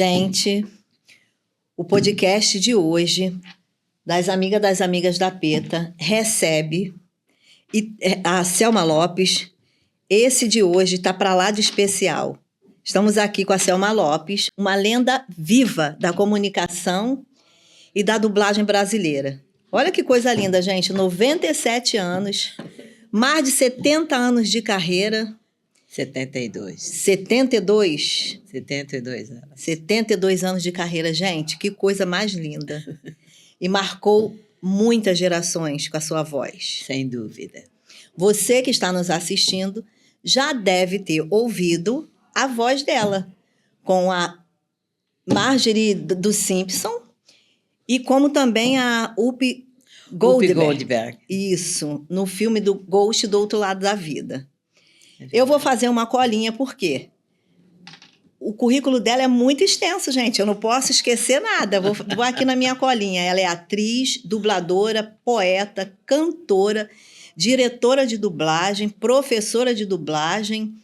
Gente, o podcast de hoje, das Amigas da Peta, recebe a Selma Lopes. Esse de hoje está para lá de especial. Estamos aqui com a Selma Lopes, uma lenda viva da comunicação e da dublagem brasileira. Olha que coisa linda, gente. 97 anos, mais de 70 anos de carreira. 72. 72? 72 anos. 72 anos de carreira, gente. Que coisa mais linda. E marcou muitas gerações com a sua voz. Sem dúvida. Você que está nos assistindo já deve ter ouvido a voz dela com a Marjorie do Simpson e como também a Whoopi Goldberg. Isso, no filme do Ghost do Outro Lado da Vida. Eu vou fazer uma colinha, por quê? O currículo dela é muito extenso, gente. Eu não posso esquecer nada. Vou aqui na minha colinha. Ela é atriz, dubladora, poeta, cantora, diretora de dublagem, professora de dublagem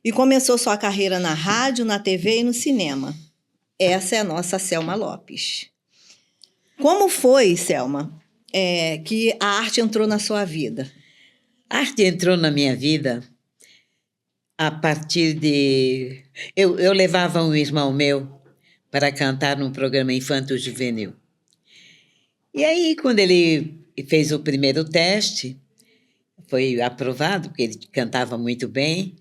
e começou sua carreira na rádio, na TV e no cinema. Essa é a nossa Selma Lopes. Como foi, Selma, que a arte entrou na sua vida? A arte entrou na minha vida a partir de... Eu levava um irmão meu para cantar num programa infanto-juvenil. E aí, quando ele fez o primeiro teste, foi aprovado, porque ele cantava muito bem.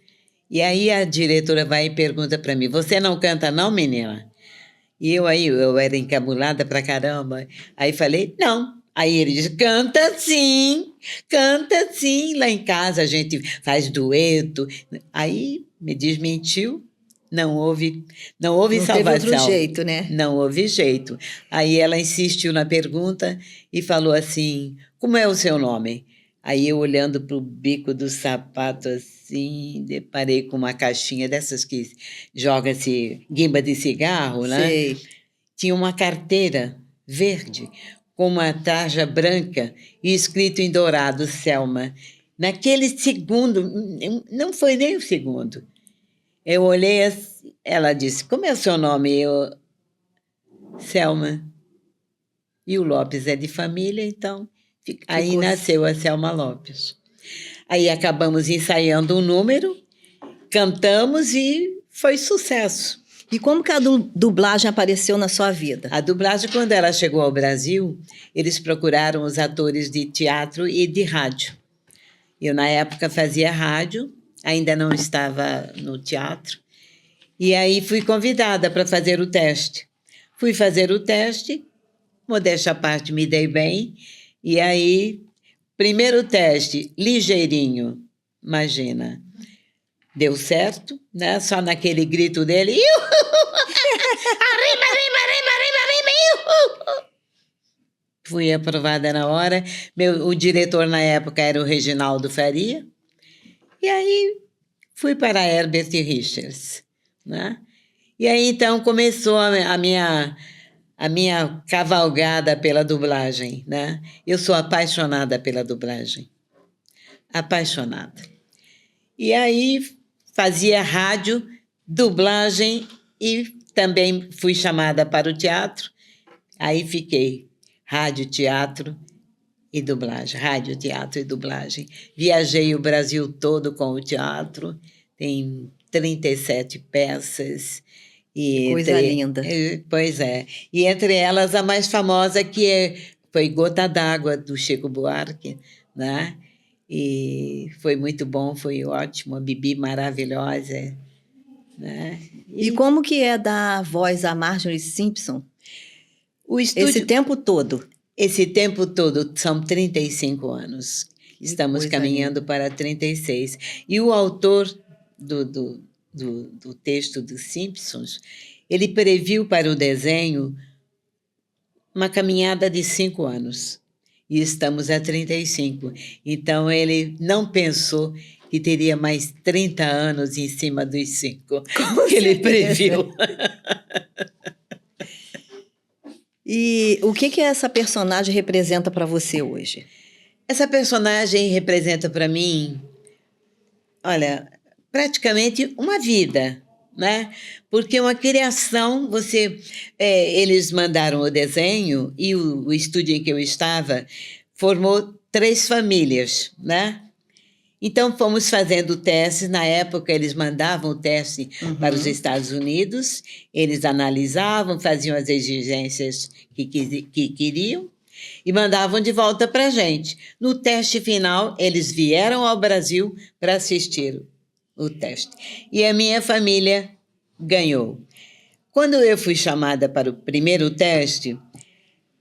E aí a diretora vai e pergunta para mim, você não canta não, menina? E eu era encabulada pra caramba. Aí falei, não. Aí ele disse, canta sim. Lá em casa a gente faz dueto. Aí me desmentiu, não houve salvação. Não teve outro jeito, né? Não houve jeito. Aí ela insistiu na pergunta e falou assim, como é o seu nome? Aí eu olhando para o bico do sapato assim, deparei com uma caixinha dessas que joga-se guimba de cigarro, né? Sei. Tinha uma carteira verde com uma tarja branca e escrito em dourado, Selma. Naquele segundo, não foi nem um segundo, eu olhei assim, ela disse, como é o seu nome? Eu, Selma. E o Lopes é de família, então... Aí nasceu a Selma Lopes. Aí acabamos ensaiando um número, cantamos e foi sucesso. E como que a dublagem apareceu na sua vida? A dublagem, quando ela chegou ao Brasil, eles procuraram os atores de teatro e de rádio. Eu, na época, fazia rádio, ainda não estava no teatro, e aí fui convidada para fazer o teste. Fui fazer o teste, modéstia à parte, me dei bem. E aí, primeiro teste, ligeirinho, imagina. Deu certo, né? Só naquele grito dele. Fui aprovada na hora. O diretor na época era o Reginaldo Faria. E aí, fui para Herbert Richards, né? E aí, então, começou a minha cavalgada pela dublagem, né? Eu sou apaixonada pela dublagem. Apaixonada. E aí fazia rádio, dublagem e também fui chamada para o teatro. Aí fiquei rádio, teatro e dublagem. Rádio, teatro e dublagem. Viajei o Brasil todo com o teatro. Tem 37 peças. Coisa linda. Pois é. E entre elas, a mais famosa foi Gota d'Água, do Chico Buarque, né? E foi muito bom, foi ótimo, a Bibi maravilhosa, né? E como que é dar voz a Marjorie Simpson? Esse tempo todo? Esse tempo todo, são 35 anos. Estamos caminhando para 36. E o autor do texto dos Simpsons, ele previu para o desenho uma caminhada de 5 anos. E estamos a 35. Então, ele não pensou que teria mais 30 anos em cima dos 5 que ele previu. E o que essa personagem representa para você hoje? Essa personagem representa para mim, olha, praticamente uma vida, né? Porque uma criação, eles mandaram o desenho e o estúdio em que eu estava formou 3 famílias, né? Então, fomos fazendo testes. Na época, eles mandavam o teste para os Estados Unidos, eles analisavam, faziam as exigências que queriam e mandavam de volta para a gente. No teste final, eles vieram ao Brasil para assistir o teste. E a minha família ganhou. Quando eu fui chamada para o primeiro teste,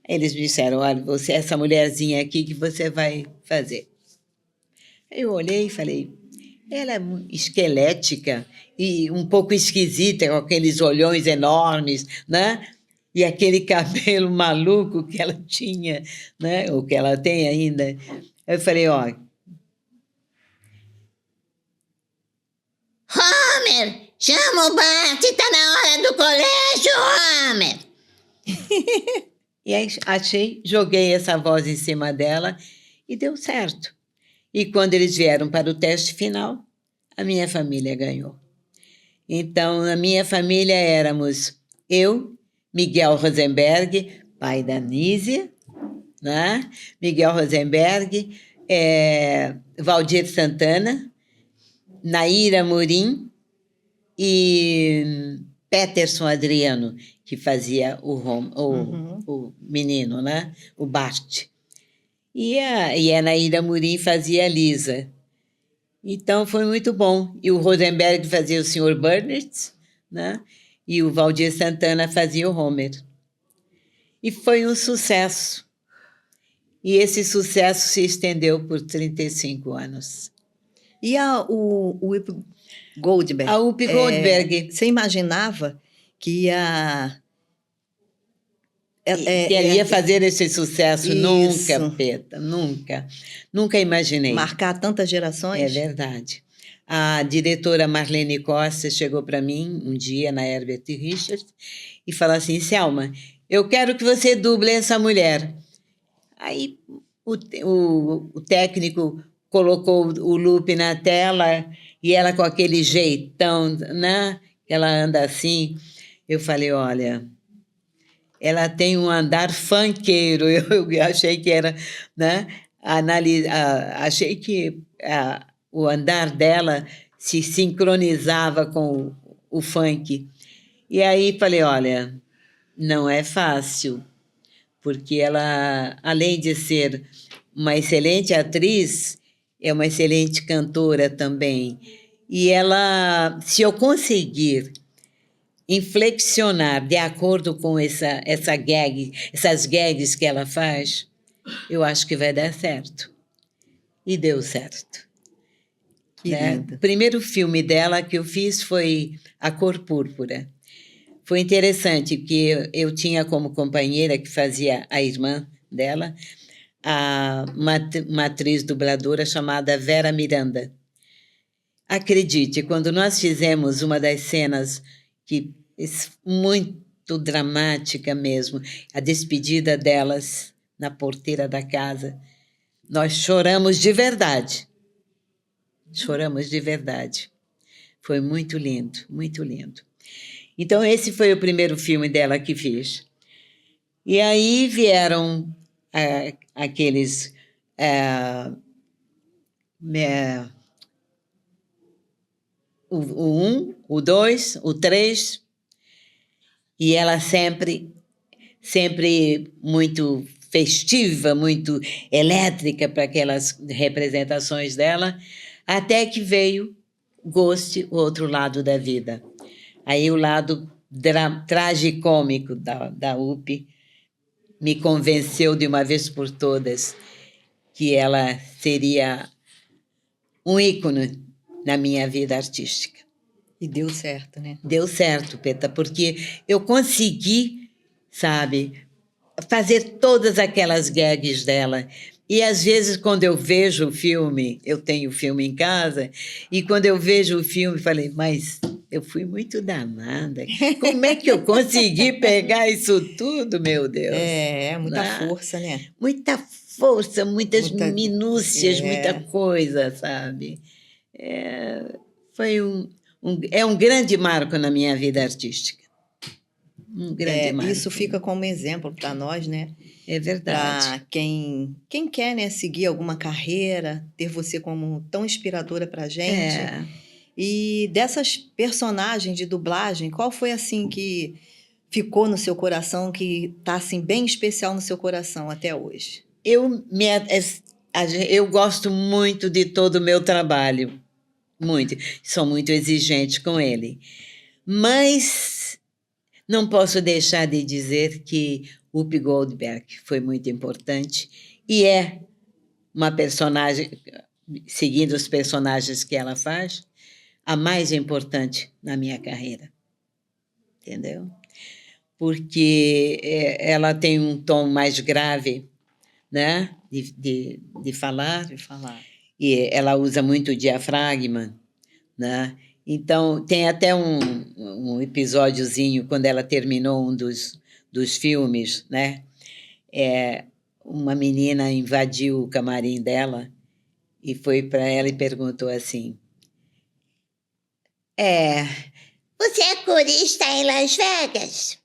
eles me disseram, olha, você é essa mulherzinha aqui que você vai fazer. Eu olhei e falei, ela é esquelética e um pouco esquisita, com aqueles olhões enormes, né? E aquele cabelo maluco que ela tinha, né? Ou que ela tem ainda. Eu falei, ó... Homer, chama o Bart, tá na hora do colégio, Homer! E aí joguei essa voz em cima dela e deu certo. E quando eles vieram para o teste final, a minha família ganhou. Então, na minha família éramos eu, Miguel Rosenberg, pai da Nízia, né? Miguel Rosenberg, Valdir Santana, Naira Amorim e Peterson Adriano, que fazia o menino, né? O Bart. E a Naira Amorim fazia a Lisa. Então, foi muito bom. E o Rosenberg fazia o Sr. Burnett, né? E o Valdir Santana fazia o Homer. E foi um sucesso. E esse sucesso se estendeu por 35 anos. E o Whoopi Goldberg? A Whoopi Goldberg. Você imaginava que ia... que ela ia fazer esse sucesso? Isso. Nunca, Peta, nunca. Nunca imaginei. Marcar tantas gerações? É verdade. A diretora Marlene Costa chegou para mim um dia na Herbert Richards e falou assim, Selma, eu quero que você duble essa mulher. Aí o técnico colocou o loop na tela e ela com aquele jeitão, né? Que ela anda assim. Eu falei, olha, ela tem um andar funkeiro. Eu achei que era, né? Achei que o andar dela se sincronizava com o funk. E aí falei, olha, não é fácil, porque ela, além de ser uma excelente atriz, é uma excelente cantora também. E ela, se eu conseguir inflexionar de acordo com essas gags que ela faz, eu acho que vai dar certo. E deu certo. Que lindo. O primeiro filme dela que eu fiz foi A Cor Púrpura. Foi interessante, porque eu tinha como companheira que fazia a irmã dela, uma atriz dubladora chamada Vera Miranda. Acredite, quando nós fizemos uma das cenas muito dramática mesmo, a despedida delas na porteira da casa, nós choramos de verdade. Choramos de verdade. Foi muito lindo, muito lindo. Então, esse foi o primeiro filme dela que fiz. E aí vieram aqueles... o 1, o 2, o 3, e ela sempre muito festiva, muito elétrica para aquelas representações dela, até que veio Ghost, o outro lado da vida. Aí o lado tragicômico da Whoopi me convenceu de uma vez por todas que ela seria um ícone na minha vida artística. E deu certo, né? Deu certo, Peta, porque eu consegui, sabe, fazer todas aquelas gags dela. E, às vezes, quando eu vejo o filme, eu tenho o filme em casa, e quando eu vejo o filme, falei, mas eu fui muito danada. Como é que eu consegui pegar isso tudo, meu Deus? Muita força, né? Muita força, muitas minúcias, muita coisa, sabe? Foi é um grande marco na minha vida artística. Um grande marco. Isso fica como exemplo para nós, né? É verdade. Para quem quer, né, seguir alguma carreira, ter você como tão inspiradora para gente. É. E dessas personagens de dublagem, qual foi assim que ficou no seu coração, que tá assim bem especial no seu coração até hoje? Eu gosto muito de todo o meu trabalho, muito. Sou muito exigente com ele. Mas não posso deixar de dizer que Whoopi Goldberg foi muito importante e é uma personagem, seguindo os personagens que ela faz, a mais importante na minha carreira. Entendeu? Porque ela tem um tom mais grave, né? de falar. De falar. E ela usa muito o diafragma, né? Então, tem até um episódiozinho, quando ela terminou um dos filmes, né? Uma menina invadiu o camarim dela e foi para ela e perguntou assim: Você é corista em Las Vegas?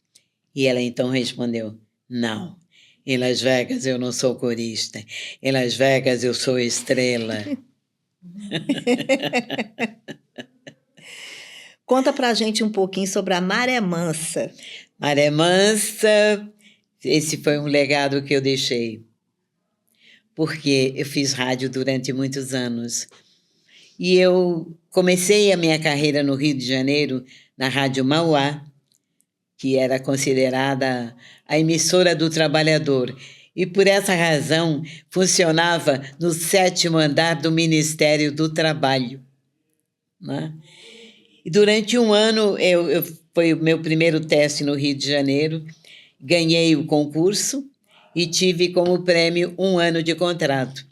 E ela então respondeu: não, em Las Vegas eu não sou corista, em Las Vegas eu sou estrela. Conta pra gente um pouquinho sobre a Maré Mansa. Maré Mansa, esse foi um legado que eu deixei, porque eu fiz rádio durante muitos anos. E eu comecei a minha carreira no Rio de Janeiro, na Rádio Mauá, que era considerada a emissora do trabalhador. E, por essa razão, funcionava no 7º andar do Ministério do Trabalho, né? E durante um ano, foi o meu primeiro teste no Rio de Janeiro, ganhei o concurso e tive como prêmio 1 ano de contrato.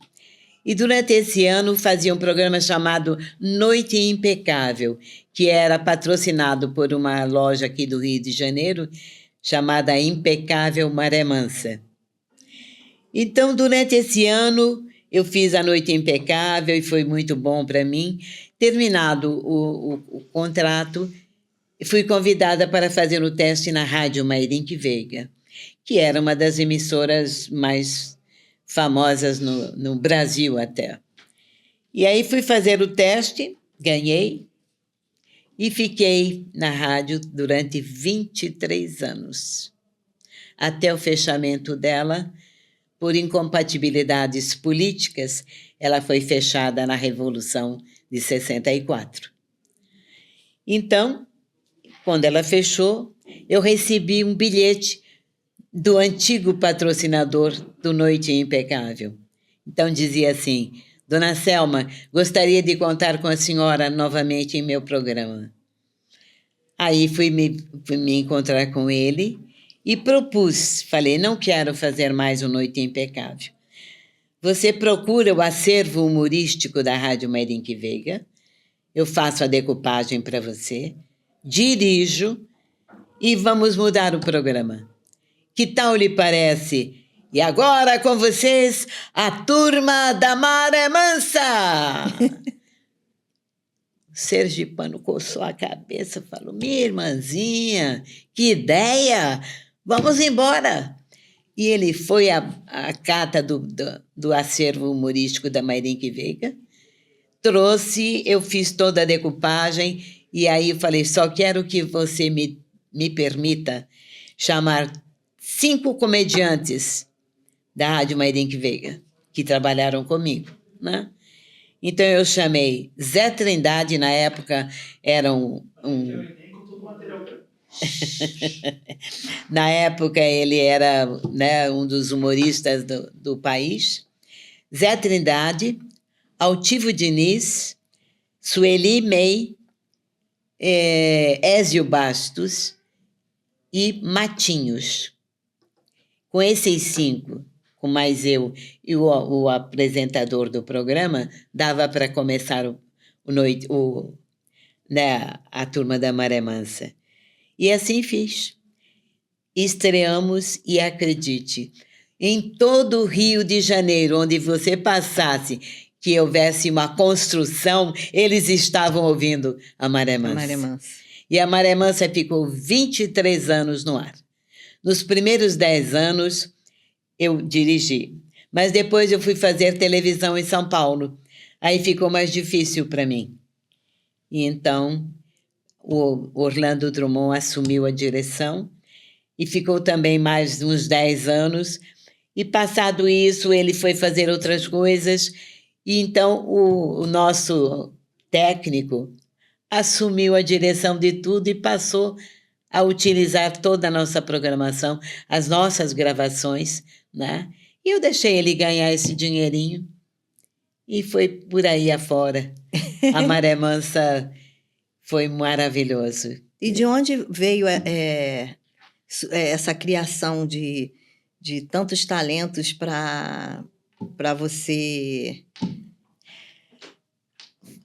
E durante esse ano fazia um programa chamado Noite Impecável, que era patrocinado por uma loja aqui do Rio de Janeiro, chamada Impecável Maré Mansa. Então, durante esse ano, eu fiz a Noite Impecável e foi muito bom para mim. Terminado o contrato, fui convidada para fazer o teste na Rádio Mairink Veiga, que era uma das emissoras mais famosas no Brasil até. E aí fui fazer o teste, ganhei, e fiquei na rádio durante 23 anos, até o fechamento dela. Por incompatibilidades políticas, ela foi fechada na Revolução de 64. Então, quando ela fechou, eu recebi um bilhete do antigo patrocinador do Noite Impecável. Então dizia assim: Dona Selma, gostaria de contar com a senhora novamente em meu programa. Aí fui me encontrar com ele e propus, falei: não quero fazer mais o Noite Impecável. Você procura o acervo humorístico da Rádio Mairink Veiga, eu faço a decupagem para você, dirijo e vamos mudar o programa. Que tal lhe parece? E agora com vocês, a turma da Maré Mansa! O sergipano coçou a cabeça, falou: minha irmãzinha, que ideia! Vamos embora! E ele foi à cata do acervo humorístico da Mairink Veiga, trouxe, eu fiz toda a decupagem, e aí eu falei: só quero que você me permita chamar 5 comediantes da Rádio Mairink Veiga, que trabalharam comigo, né? Então eu chamei Zé Trindade, na época era na época ele era, né, um dos humoristas do país. Zé Trindade, Altivo Diniz, Sueli May, Ézio Bastos e Matinhos. Com esses 5, com mais eu e o apresentador do programa, dava para começar a turma da Maré Mansa. E assim fiz. Estreamos, e acredite, em todo o Rio de Janeiro, onde você passasse, que houvesse uma construção, eles estavam ouvindo a Maré Mansa. A Maré Mansa. E a Maré Mansa ficou 23 anos no ar. Nos primeiros 10 anos, eu dirigi. Mas depois eu fui fazer televisão em São Paulo. Aí ficou mais difícil para mim. E então, o Orlando Drummond assumiu a direção e ficou também mais uns 10 anos. E passado isso, ele foi fazer outras coisas. E então, o nosso técnico assumiu a direção de tudo e passou a utilizar toda a nossa programação, as nossas gravações, né? E eu deixei ele ganhar esse dinheirinho e foi por aí afora. A Maré Mansa foi maravilhoso. E de onde veio essa criação de tantos talentos para você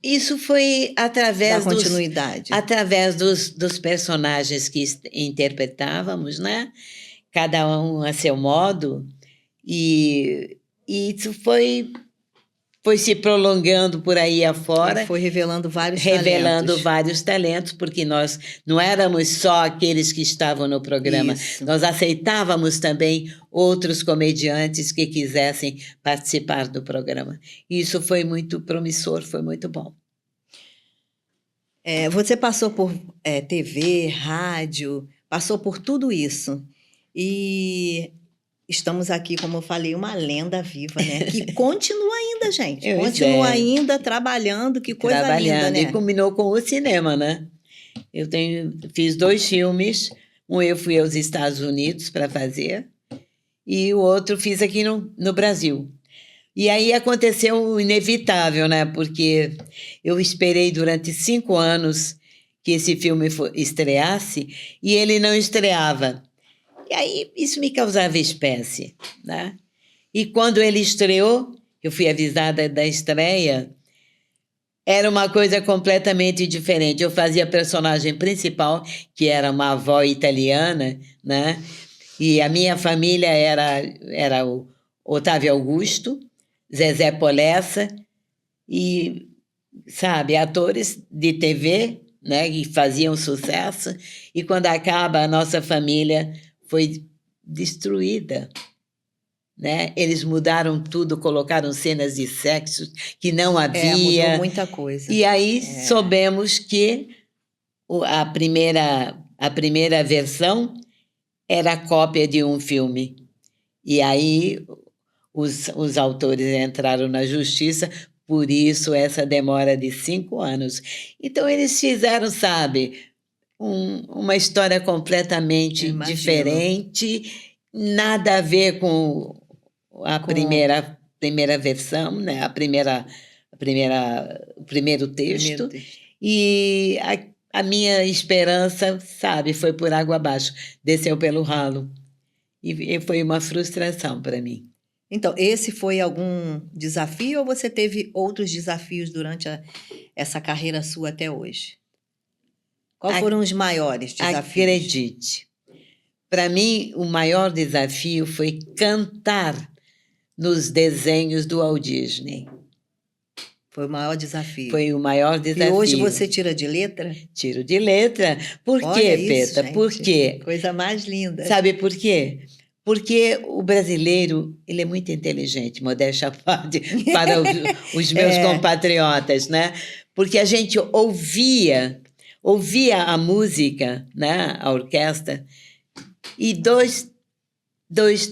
Isso foi dar através continuidade? através dos personagens que interpretávamos, né? Cada um a seu modo. E isso foi se prolongando por aí afora. E foi revelando vários Vários talentos, porque nós não éramos só aqueles que estavam no programa. Isso. Nós aceitávamos também outros comediantes que quisessem participar do programa. Isso foi muito promissor, foi muito bom. Você passou por TV, rádio, passou por tudo isso. E estamos aqui, como eu falei, uma lenda viva, né? Que continua ainda, gente. Continua ainda trabalhando, que coisa linda, né? E combinou com o cinema, né? Fiz 2 filmes. Um eu fui aos Estados Unidos para fazer e o outro fiz aqui no Brasil. E aí aconteceu o inevitável, né? Porque eu esperei durante 5 anos que esse filme estreasse e ele não estreava. E aí isso me causava espécie, né? E quando ele estreou, eu fui avisada da estreia, era uma coisa completamente diferente. Eu fazia a personagem principal, que era uma avó italiana, né? E a minha família era o Otávio Augusto, Zezé Polessa e, sabe, atores de TV, né? Que faziam sucesso. E quando acaba, a nossa família foi destruída, né? Eles mudaram tudo, colocaram cenas de sexo que não havia. Mudou muita coisa. E aí soubemos que a primeira versão era cópia de um filme. E aí os autores entraram na justiça, por isso essa demora de 5 anos. Então eles fizeram, sabe, uma história completamente diferente, nada a ver com a primeira versão, né? O primeiro texto. E a minha esperança, sabe, foi por água abaixo, desceu pelo ralo. E foi uma frustração para mim. Então, esse foi algum desafio ou você teve outros desafios durante essa carreira sua até hoje? Quais foram os maiores desafios? Acredite, para mim o maior desafio foi cantar nos desenhos do Walt Disney. Foi o maior desafio. Foi o maior desafio. E hoje você tira de letra? Tiro de letra. Por quê, Peta? Por quê? Coisa mais linda. Sabe por quê? Porque o brasileiro, ele é muito inteligente, modéstia à parte, para os meus compatriotas, né? Porque a gente ouvia a música, né? A orquestra, e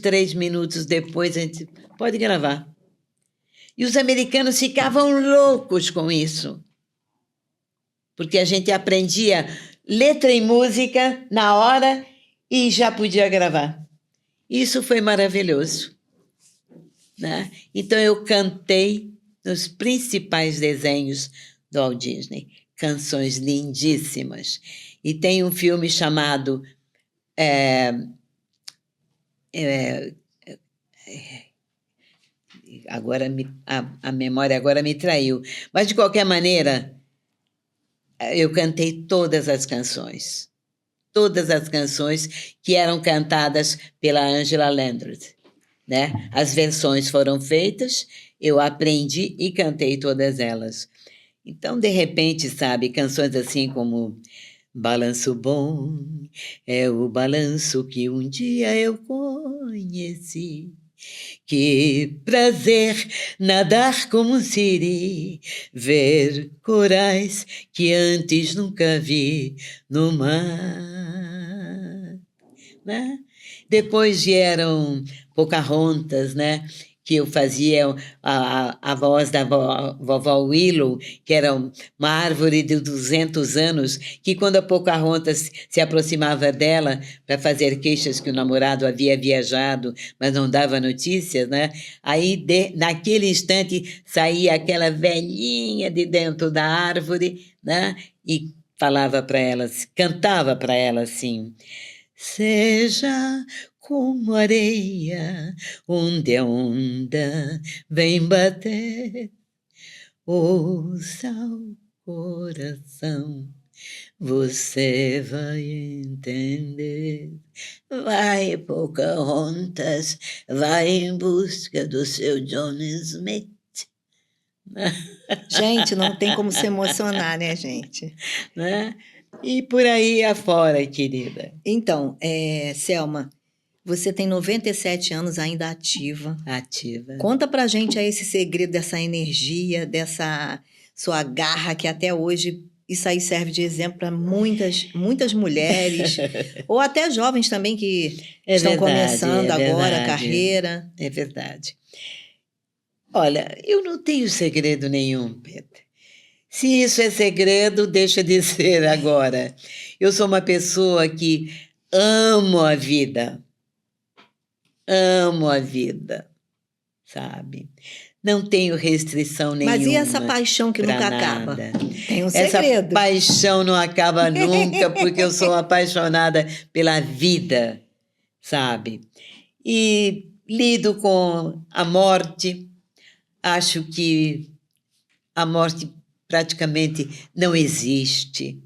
3 minutos depois a gente pode gravar. E os americanos ficavam loucos com isso, porque a gente aprendia letra e música na hora e já podia gravar. Isso foi maravilhoso, né? Então eu cantei nos principais desenhos do Walt Disney, canções lindíssimas. E tem um filme chamado agora a memória agora me traiu, mas de qualquer maneira eu cantei todas as canções que eram cantadas pela Angela Landreth, né? As versões foram feitas eu aprendi e cantei todas elas. Então, de repente, sabe, canções assim como Balanço Bom é o balanço que um dia eu conheci. Que prazer nadar como um siri, ver corais que antes nunca vi no mar, né? Depois vieram Pocahontas, né? Que eu fazia a voz da vovó Willow, que era uma árvore de 200 anos, que quando a Pocahontas se aproximava dela para fazer queixas que o namorado havia viajado, mas não dava notícias, né? Aí, naquele instante, saía aquela velhinha de dentro da árvore, né? E falava para elas, cantava para ela assim: seja como areia, onde a onda vem bater, ouça o coração, você vai entender. Vai, Pocahontas, vai em busca do seu John Smith. Gente, não tem como se emocionar, né, gente? Né? E por aí afora, querida. Então, Selma, você tem 97 anos ainda ativa. Ativa. Conta pra gente aí esse segredo dessa energia, dessa sua garra, que até hoje isso aí serve de exemplo para muitas, muitas mulheres, ou até jovens também que estão começando agora a carreira. É verdade. Olha, eu não tenho segredo nenhum, Peter. Se isso é segredo, deixa de ser agora. Eu sou uma pessoa que amo a vida. Amo a vida, sabe? Não tenho restrição nenhuma. Mas e essa paixão que nunca acaba? Tem um Essa segredo. paixão não acaba nunca, porque eu sou apaixonada pela vida, sabe? E lido com a morte. Acho que a morte praticamente não existe.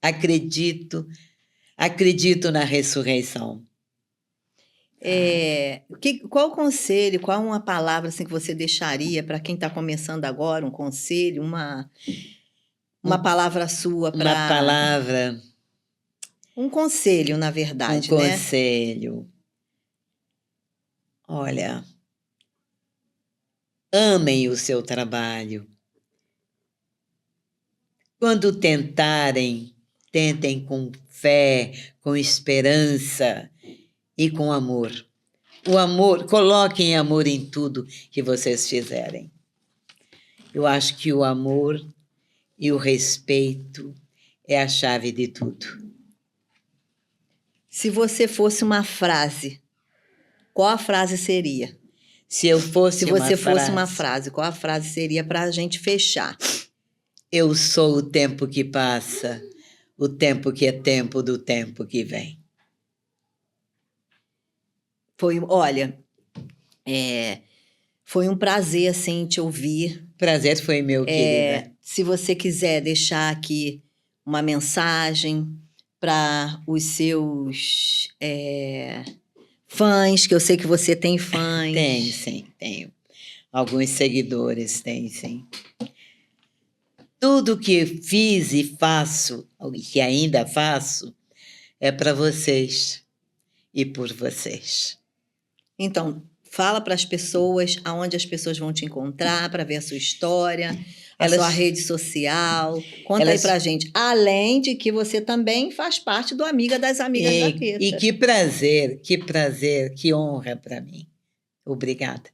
Acredito na ressurreição. Qual conselho, qual uma palavra assim, que você deixaria para quem está começando agora, um conselho, uma palavra sua para... Uma palavra... Um conselho, na verdade, Um né? conselho. Olha, amem o seu trabalho. Quando tentarem, tentem com fé, com esperança e com amor. O amor, coloquem amor em tudo que vocês fizerem. Eu acho que o amor e o respeito é a chave de tudo. Se você fosse uma frase, qual a frase seria? Se você fosse uma frase, qual a frase seria para a gente fechar? Eu sou o tempo que passa, o tempo que é tempo do tempo que vem. Olha, foi um prazer, assim, te ouvir. Prazer foi meu, querida. Se você quiser deixar aqui uma mensagem para os seus fãs, que eu sei que você tem fãs. Tem, sim, tenho. Alguns seguidores, tem, sim. Tudo que fiz e faço, que ainda faço, é para vocês e por vocês. Então, fala para as pessoas aonde as pessoas vão te encontrar para ver a sua história, a sua rede social. Conta aí para a gente. Além de que você também faz parte do Amiga das Amigas da Preta. E que prazer, que honra para mim. Obrigada.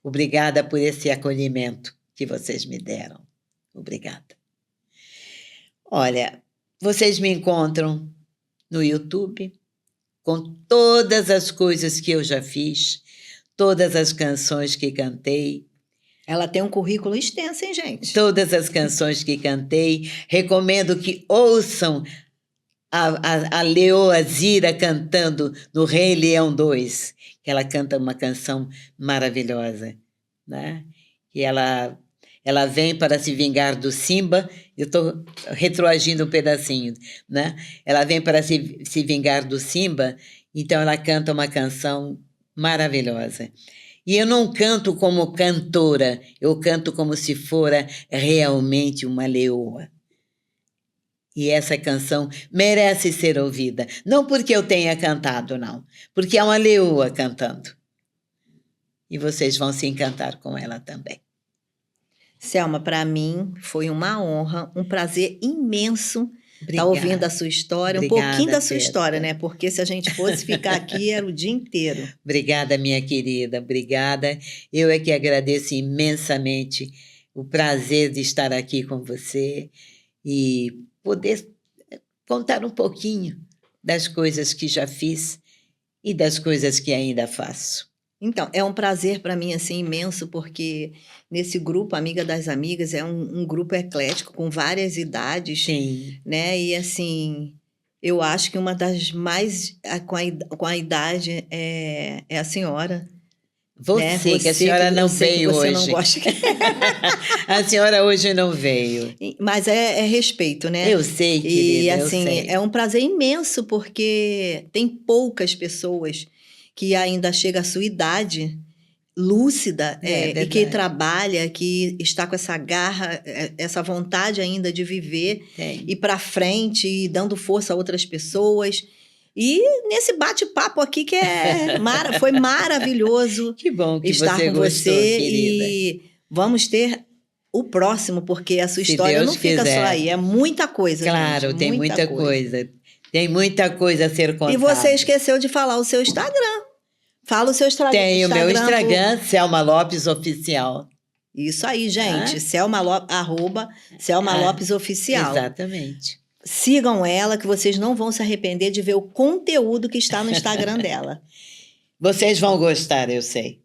Obrigada por esse acolhimento que vocês me deram. Obrigada. Olha, vocês me encontram no YouTube com todas as coisas que eu já fiz, todas as canções que cantei. Ela tem um currículo extenso, hein, gente? Todas as canções que cantei. Recomendo que ouçam a Leoa Zira cantando no Rei Leão 2, que ela canta uma canção maravilhosa, né? E ela vem para se vingar do Simba. Eu estou retroagindo um pedacinho, né? Ela vem para se vingar do Simba, então ela canta uma canção maravilhosa. E eu não canto como cantora, eu canto como se fora realmente uma leoa. E essa canção merece ser ouvida. Não porque eu tenha cantado, não. Porque é uma leoa cantando. E vocês vão se encantar com ela também. Selma, para mim foi uma honra, um prazer imenso estar Obrigada. ouvindo a sua história, um Obrigada, pouquinho da sua Teta. história, né? Porque se a gente fosse ficar aqui, era o dia inteiro. Obrigada, minha querida, obrigada. Eu é que agradeço imensamente o prazer de estar aqui com você e poder contar um pouquinho das coisas que já fiz e das coisas que ainda faço. Então, é um prazer para mim, assim, imenso, porque nesse grupo Amiga das Amigas é um grupo eclético, com várias idades, Sim, né? E, assim, eu acho que uma das mais, com a idade, é a senhora, né? você, que a senhora não eu sei que veio você hoje. não gosta. A senhora hoje não veio. Mas é respeito, né? Eu sei, E, querida, eu assim, sei. é um prazer imenso, porque tem poucas pessoas que ainda chegam à sua idade lúcida É e que verdade. trabalha, que está com essa garra, essa vontade ainda de viver, Tem. ir para frente, e dando força a outras pessoas. E nesse bate-papo aqui que foi maravilhoso Que bom que estar você com gostou, você querida. e vamos ter o próximo, porque a sua Se história Deus não fica quiser. só aí, é muita coisa, Claro, gente, tem muita coisa. Tem muita coisa a ser contada. E você esqueceu de falar o seu Instagram. Fala o seu Instagram. Tem o meu Instagram, Selma Lopes Oficial. Isso aí, gente. Ah. Selma @ Selma Lopes Oficial. Exatamente. Sigam ela, que vocês não vão se arrepender de ver o conteúdo que está no Instagram dela. Vocês vão gostar, eu sei.